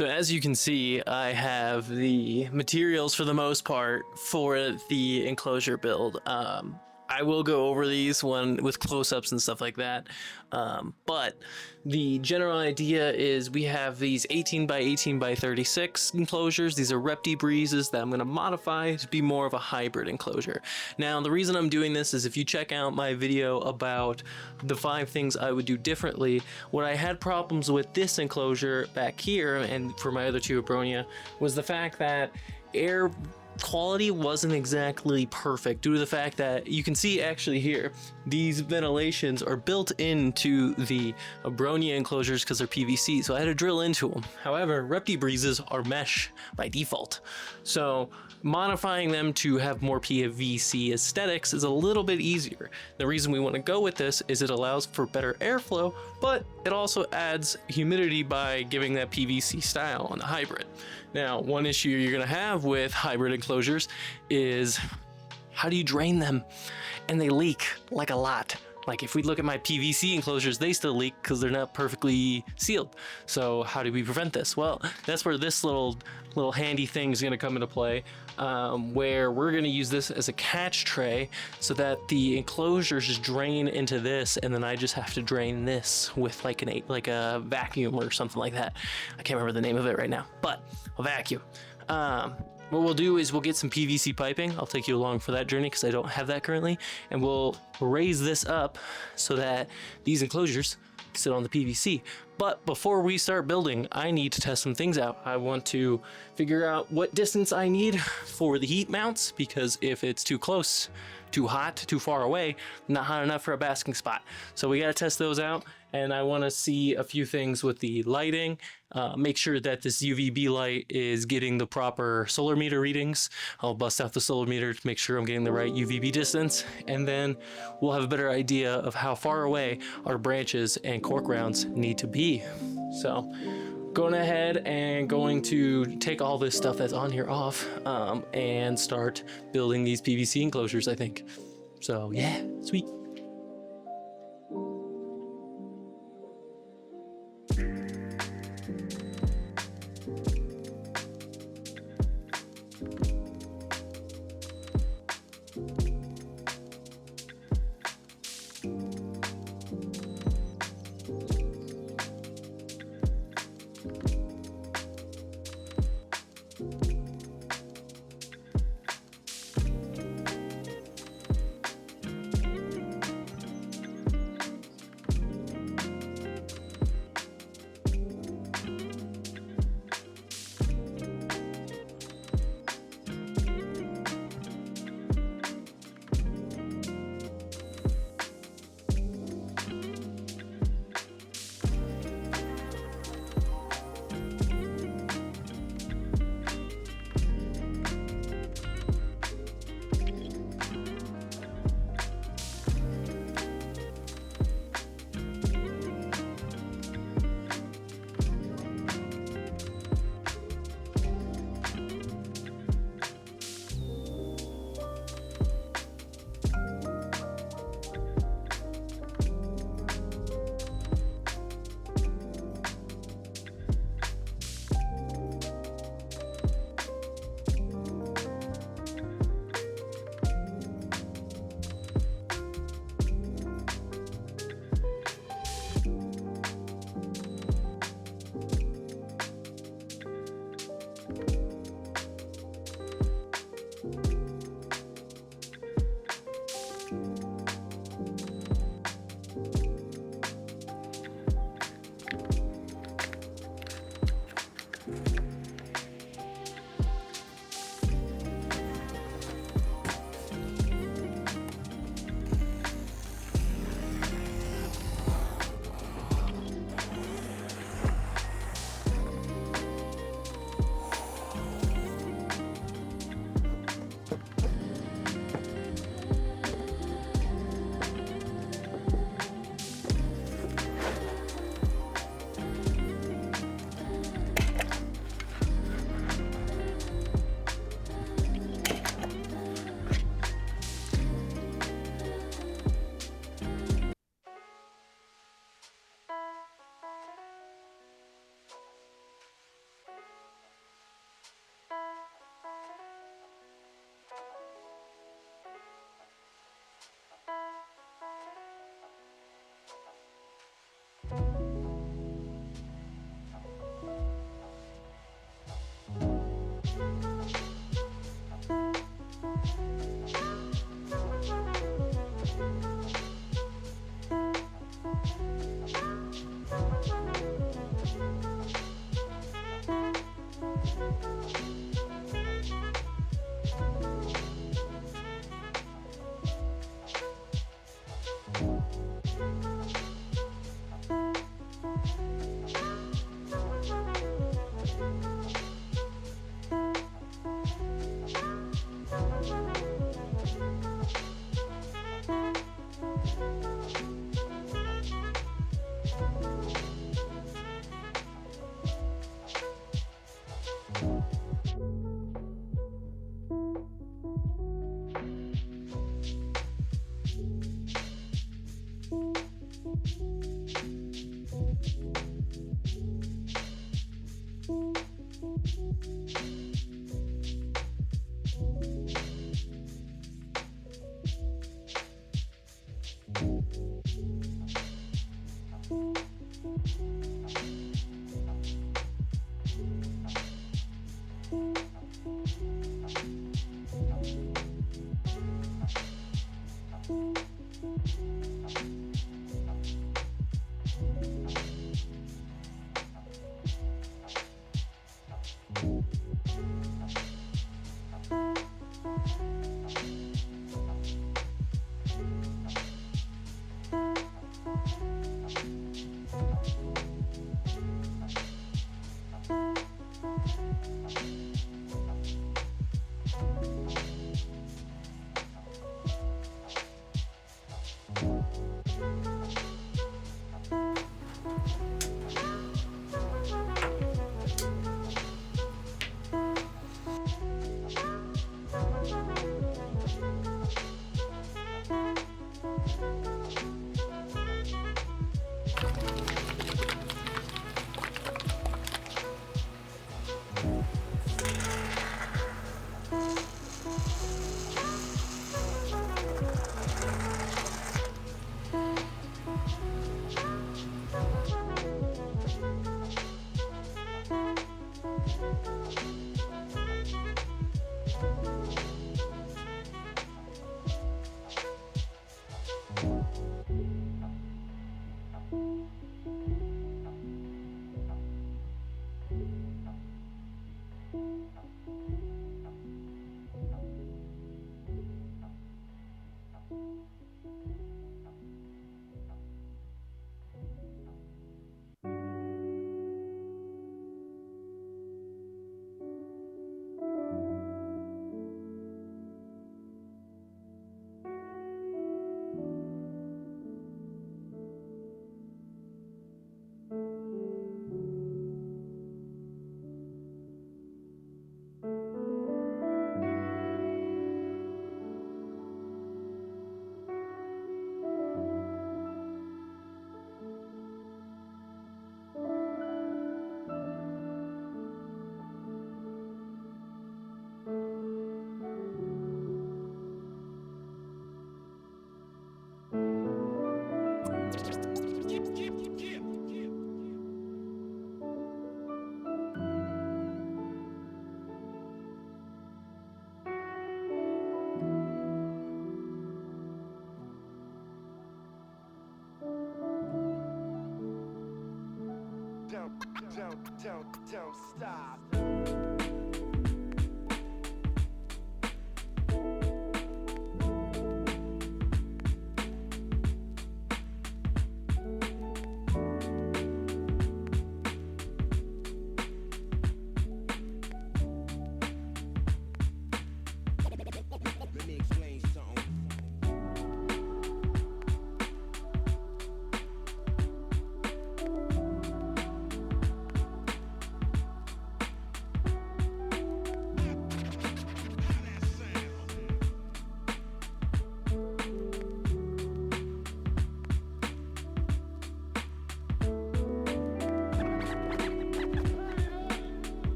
So as you can see, I have the materials for the most part for the enclosure build. I will go over these with close-ups and stuff like that. But the general idea is we have these 18 by 18 by 36 enclosures. These are Reptiles that I'm going to modify to be more of a hybrid enclosure. Now, the reason I'm doing this is if you check out my video about the 5 things I would do differently, what I had problems with this enclosure back here and for my other 2 Abronia was the fact that air quality wasn't exactly perfect due to the fact that you can see actually here these ventilations are built into the Abronia enclosures because they're PVC, so I had to drill into them. However, Reptiles are mesh by default, so modifying them to have more PVC aesthetics is a little bit easier. The reason we want to go with this is it allows for better airflow, but it also adds humidity by giving that PVC style on the hybrid. Now, one issue you're going to have with hybrid enclosures is how do you drain them? And they leak like a lot. Like if we look at my PVC enclosures, they still leak because they're not perfectly sealed. So how do we prevent this? Well, that's where this little handy thing is going to come into play, where we're going to use this as a catch tray so that the enclosures just drain into this, and then I just have to drain this with like a vacuum or something like that. I can't remember the name of it right now, but a vacuum. What we'll do is we'll get some PVC piping. I'll take you along for that journey because I don't have that currently. And we'll raise this up so that these enclosures sit on the PVC. But before we start building, I need to test some things out. I want to figure out what distance I need for the heat mounts, because if it's too close, too hot, too far away, not hot enough for a basking spot. So we got to test those out, and I want to see a few things with the lighting. Make sure that this UVB light is getting the proper solar meter readings. I'll bust out the solar meter to make sure I'm getting the right UVB distance, and then we'll have a better idea of how far away our branches and cork rounds need to be. So going ahead and going to take all this stuff that's on here off and start building these PVC enclosures, I think. So yeah, sweet.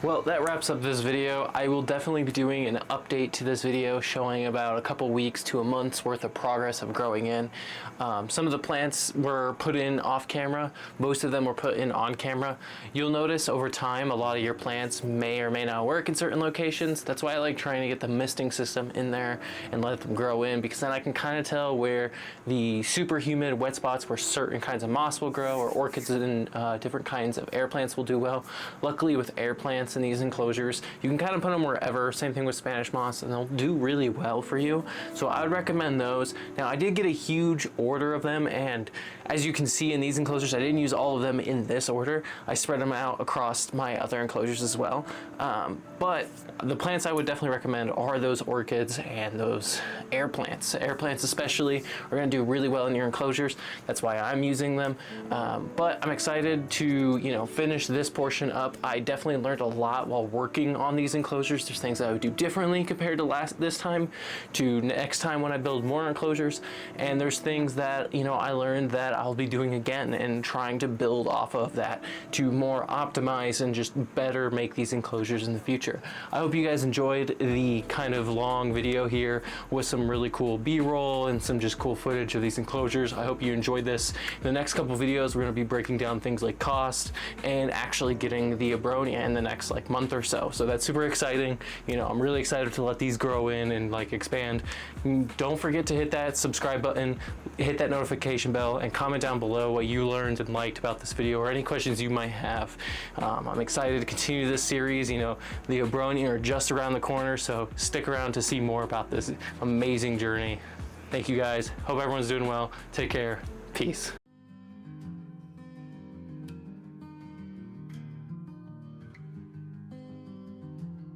Well, that wraps up this video. I will definitely be doing an update to this video showing about a couple weeks to a month's worth of progress of growing in. Some of the plants were put in off camera. Most of them were put in on camera. You'll notice over time a lot of your plants may or may not work in certain locations. That's why I like trying to get the misting system in there and let them grow in, because then I can kind of tell where the super humid wet spots where certain kinds of moss will grow, or orchids and different kinds of air plants will do well. Luckily with air plants in these enclosures, you can kind of put them wherever. Same thing with Spanish moss, and they'll do really well for you. So I would recommend those. Now I did get a huge order of them, and as you can see in these enclosures, I didn't use all of them in this order. I spread them out across my other enclosures as well. But the plants I would definitely recommend are those orchids and those air plants. Air plants especially are going to do really well in your enclosures. That's why I'm using them. But I'm excited to finish this portion up. I definitely learned a lot while working on these enclosures. There's things I would do differently compared to this time to next time when I build more enclosures, and there's things that I learned that I'll be doing again and trying to build off of that to more optimize and just better make these enclosures in the future. I hope you guys enjoyed the kind of long video here with some really cool b-roll and some just cool footage of these enclosures. I hope you enjoyed this. In the next couple videos, we're going to be breaking down things like cost and actually getting the Abronia in the next month or so. So that's super exciting. I'm really excited to let these grow in and expand. Don't forget to hit that subscribe button, hit that notification bell, and comment down below what you learned and liked about this video or any questions you might have. I'm excited to continue this series. The Abronia are just around the corner, so stick around to see more about this amazing journey. Thank you guys. Hope everyone's doing well. Take care. Peace.